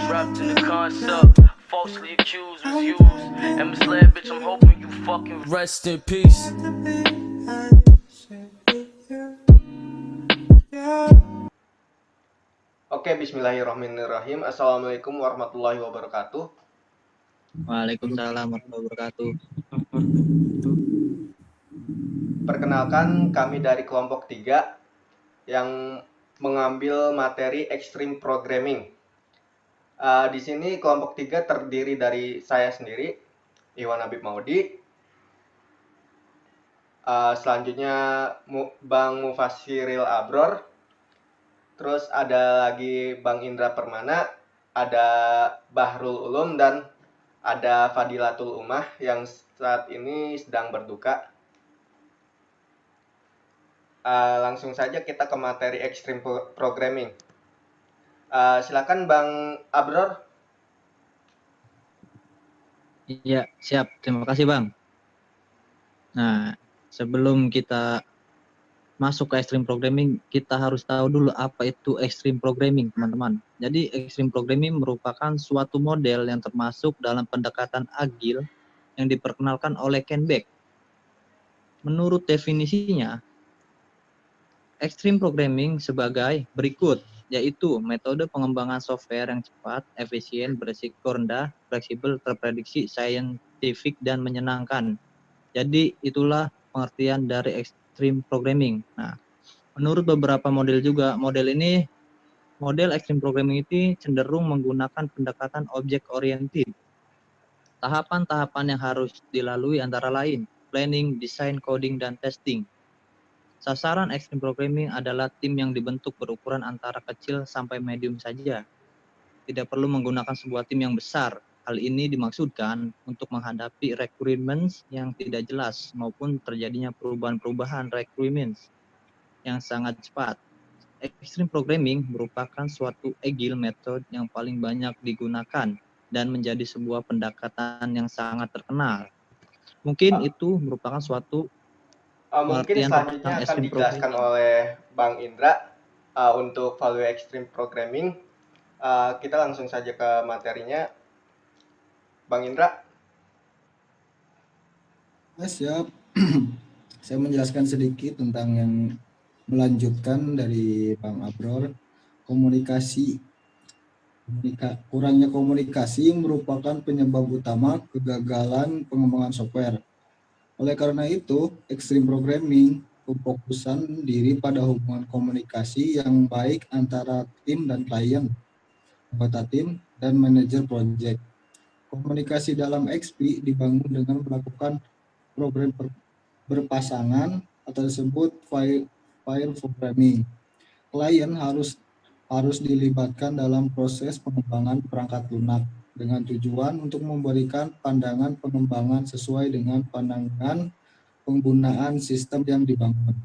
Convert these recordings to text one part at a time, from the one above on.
wrapped in the concept. Falsely accused was used and misled, bitch. I'm hoping you fucking rest in peace. Oke, bismillahirrahmanirrahim. Assalamualaikum warahmatullahi wabarakatuh. Waalaikumsalam warahmatullahi wabarakatuh. Perkenalkan, kami dari kelompok 3 yang mengambil materi Extreme Programming. Di sini kelompok 3 terdiri dari saya sendiri, Iwan Habib Maudi. Selanjutnya Bang Mufasiril Abror. Terus ada lagi Bang Indra Permana, ada Bahrul Ulum, dan ada Fadilatul Ummah yang saat ini sedang berduka. Langsung saja kita ke materi Extreme Programming. Silakan Bang Abror. Iya, siap. Terima kasih, Bang. Nah, sebelum kita masuk ke extreme programming, kita harus tahu dulu apa itu extreme programming, teman-teman. Jadi, extreme programming merupakan suatu model yang termasuk dalam pendekatan agil yang diperkenalkan oleh Ken Beck. Menurut definisinya, extreme programming sebagai berikut, yaitu metode pengembangan software yang cepat, efisien, berisiko rendah, fleksibel, terprediksi, saintifik, dan menyenangkan. Jadi itulah pengertian dari extreme programming. Nah, menurut beberapa model juga, model extreme programming ini cenderung menggunakan pendekatan object oriented. Tahapan-tahapan yang harus dilalui antara lain planning, design, coding, dan testing. Sasaran extreme programming adalah tim yang dibentuk berukuran antara kecil sampai medium saja. Tidak perlu menggunakan sebuah tim yang besar. Hal ini dimaksudkan untuk menghadapi requirements yang tidak jelas maupun terjadinya perubahan-perubahan requirements yang sangat cepat. Extreme programming merupakan suatu agile method yang paling banyak digunakan dan menjadi sebuah pendekatan yang sangat terkenal. Mungkin itu merupakan suatu Mungkin pengertian selanjutnya tentang akan extreme dijelaskan programming. oleh Bang Indra untuk value Extreme Programming. Kita langsung saja ke materinya. Bang Indra. Siap. Saya menjelaskan sedikit tentang yang melanjutkan dari Bang Abror. Kurangnya komunikasi merupakan penyebab utama kegagalan pengembangan software. Oleh karena itu, extreme programming berfokusan diri pada hubungan komunikasi yang baik antara tim dan klien, anggota tim, dan manajer proyek. Komunikasi dalam XP dibangun dengan melakukan program berpasangan atau disebut file programming. Klien harus dilibatkan dalam proses pengembangan perangkat lunak dengan tujuan untuk memberikan pandangan pengembangan sesuai dengan pandangan penggunaan sistem yang dibangun.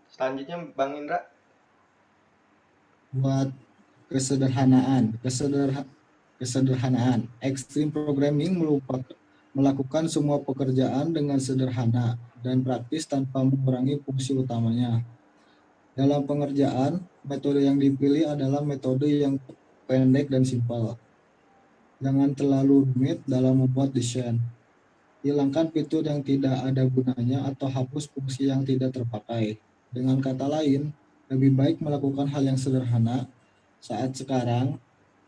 Selanjutnya Bang Indra. Buat kesederhanaan, extreme programming melakukan semua pekerjaan dengan sederhana dan praktis tanpa mengurangi fungsi utamanya. Dalam pengerjaan, metode yang dipilih adalah metode yang pendek dan simpel. Jangan terlalu rumit dalam membuat desain. Hilangkan fitur yang tidak ada gunanya atau hapus fungsi yang tidak terpakai. Dengan kata lain, lebih baik melakukan hal yang sederhana saat sekarang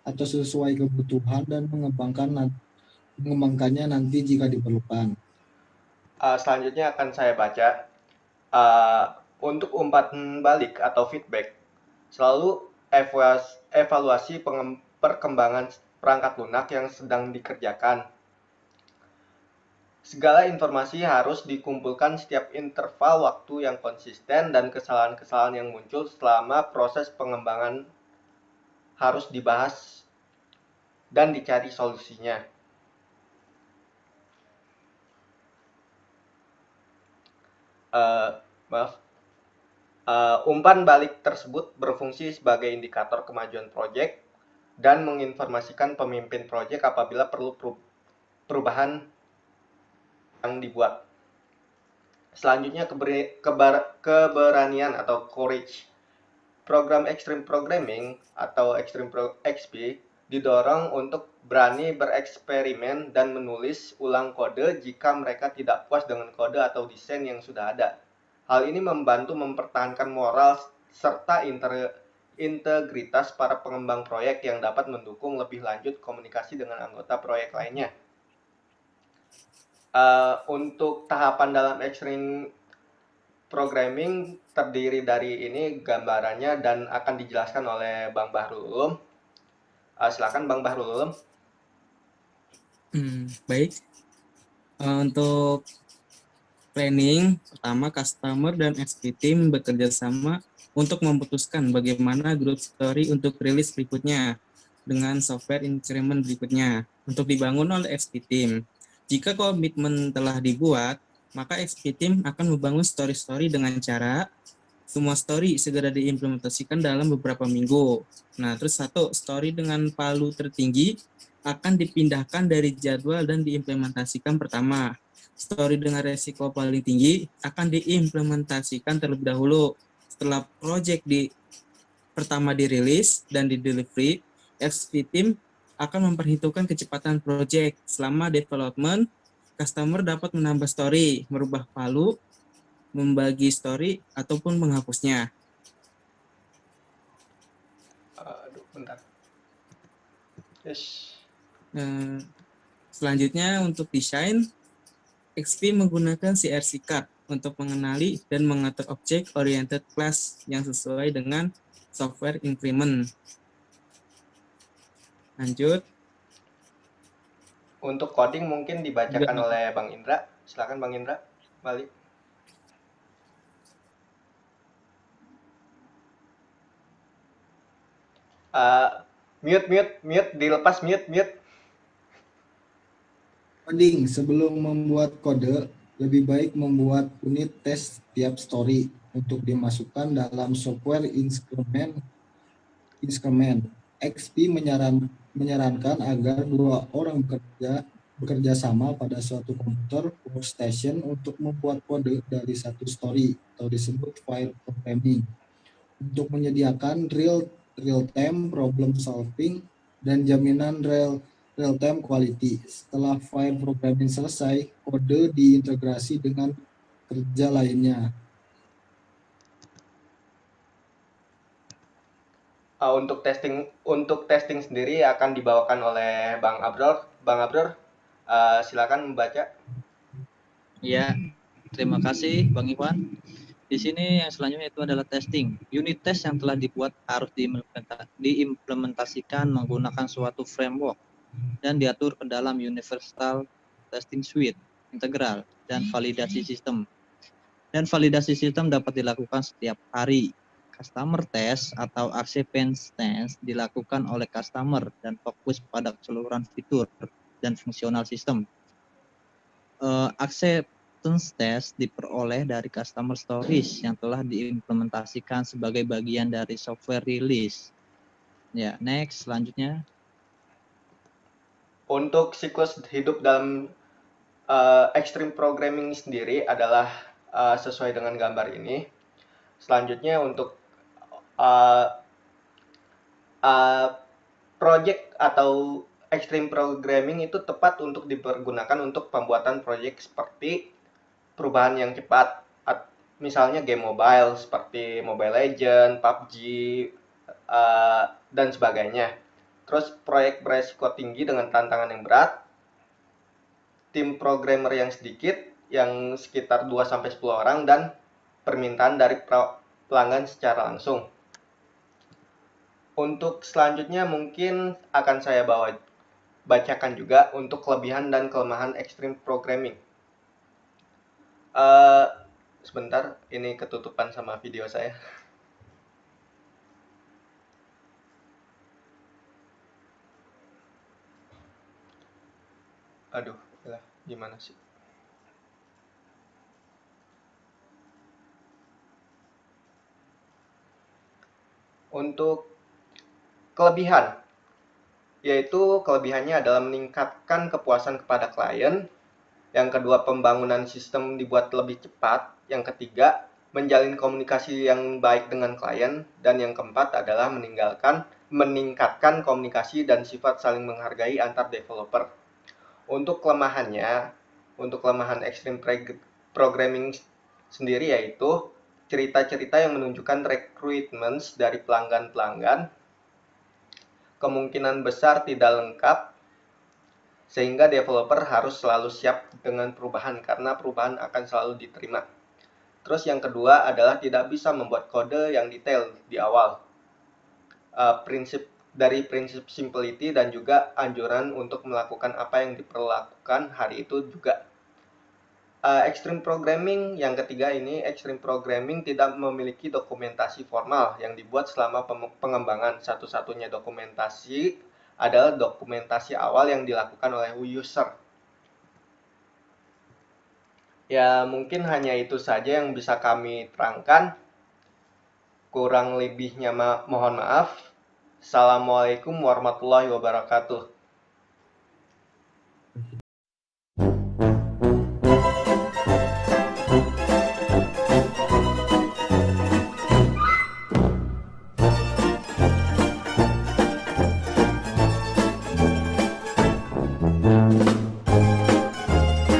atau sesuai kebutuhan dan mengembangkannya nanti jika diperlukan. Selanjutnya akan saya baca. Untuk umpan balik atau feedback, selalu evaluasi perkembangan perangkat lunak yang sedang dikerjakan. Segala informasi harus dikumpulkan setiap interval waktu yang konsisten dan kesalahan-kesalahan yang muncul selama proses pengembangan harus dibahas dan dicari solusinya. Umpan balik tersebut berfungsi sebagai indikator kemajuan proyek dan menginformasikan pemimpin proyek apabila perlu perubahan yang dibuat. Selanjutnya keberanian atau courage. Program Extreme Programming atau XP didorong untuk berani bereksperimen dan menulis ulang kode jika mereka tidak puas dengan kode atau desain yang sudah ada. Hal ini membantu mempertahankan moral serta integritas para pengembang proyek yang dapat mendukung lebih lanjut komunikasi dengan anggota proyek lainnya. Untuk tahapan dalam Extreme Programming terdiri dari ini gambarannya dan akan dijelaskan oleh Bang Bahrul Ulum. Silakan Bang Bahrul Ulum. Baik. Untuk planning, pertama customer dan XP team bekerja sama untuk memutuskan bagaimana group story untuk rilis berikutnya dengan software increment berikutnya untuk dibangun oleh XP team. Jika komitmen telah dibuat, maka XP team akan membangun story-story dengan cara semua story segera diimplementasikan dalam beberapa minggu. Nah, terus satu story dengan palu tertinggi akan dipindahkan dari jadwal dan diimplementasikan pertama. Story dengan resiko paling tinggi akan diimplementasikan terlebih dahulu. Setelah project pertama dirilis dan didelivery, XP team akan memperhitungkan kecepatan project. Selama development, customer dapat menambah story, merubah palu, membagi story, ataupun menghapusnya. Bentar. Yes. Selanjutnya untuk desain, XP menggunakan CRC card untuk mengenali dan mengatur object oriented class yang sesuai dengan software increment. Lanjut. Untuk coding mungkin dibacakan oleh Bang Indra. Silakan Bang Indra, balik. Mute, dilepas mute. Coding, sebelum membuat kode, lebih baik membuat unit tes tiap story untuk dimasukkan dalam software instrument. XP menyarankan agar 2 orang bekerja sama pada suatu komputer workstation untuk membuat kode dari satu story atau disebut file programming untuk menyediakan real-time problem solving dan jaminan real-time quality. Setelah file programming selesai, kode diintegrasi dengan kerja lainnya. Untuk testing sendiri akan dibawakan oleh Bang Abror. Bang Abror, silakan membaca. Ya, terima kasih Bang Iwan. Di sini yang selanjutnya itu adalah testing. Unit test yang telah dibuat harus diimplementasikan menggunakan suatu framework dan diatur ke dalam Universal Testing Suite, integral, dan validasi sistem. Dan validasi sistem dapat dilakukan setiap hari. Customer test atau acceptance test dilakukan oleh customer dan fokus pada keseluruhan fitur dan fungsional sistem. Acceptance test diperoleh dari customer stories yang telah diimplementasikan sebagai bagian dari software release. Ya, next, selanjutnya. Untuk siklus hidup dalam Extreme Programming sendiri adalah sesuai dengan gambar ini. Selanjutnya untuk project atau Extreme Programming itu tepat untuk dipergunakan untuk pembuatan proyek seperti perubahan yang cepat, misalnya game mobile seperti Mobile Legends, PUBG, dan sebagainya. Terus proyek beresiko tinggi dengan tantangan yang berat, tim programmer yang sedikit, yang sekitar 2-10 orang, dan permintaan dari pelanggan secara langsung. Untuk selanjutnya mungkin akan saya bacakan juga untuk kelebihan dan kelemahan Extreme Programming. Sebentar, ini ketutupan sama video saya. Aduh, gimana sih? Untuk kelebihan, yaitu kelebihannya adalah meningkatkan kepuasan kepada klien. Yang kedua, pembangunan sistem dibuat lebih cepat. Yang ketiga, menjalin komunikasi yang baik dengan klien, dan yang keempat adalah meningkatkan komunikasi dan sifat saling menghargai antar developer. Untuk kelemahan extreme programming sendiri yaitu cerita-cerita yang menunjukkan recruitments dari pelanggan-pelanggan kemungkinan besar tidak lengkap, sehingga developer harus selalu siap dengan perubahan karena perubahan akan selalu diterima. Terus yang kedua adalah tidak bisa membuat kode yang detail di awal. Prinsip simplicity dan juga anjuran untuk melakukan apa yang diperlakukan hari itu juga. Extreme programming yang ketiga ini, extreme programming tidak memiliki dokumentasi formal yang dibuat selama pengembangan. Satu-satunya dokumentasi adalah dokumentasi awal yang dilakukan oleh user. Ya, mungkin hanya itu saja yang bisa kami terangkan. Kurang lebihnya mohon maaf. Assalamualaikum warahmatullahi wabarakatuh.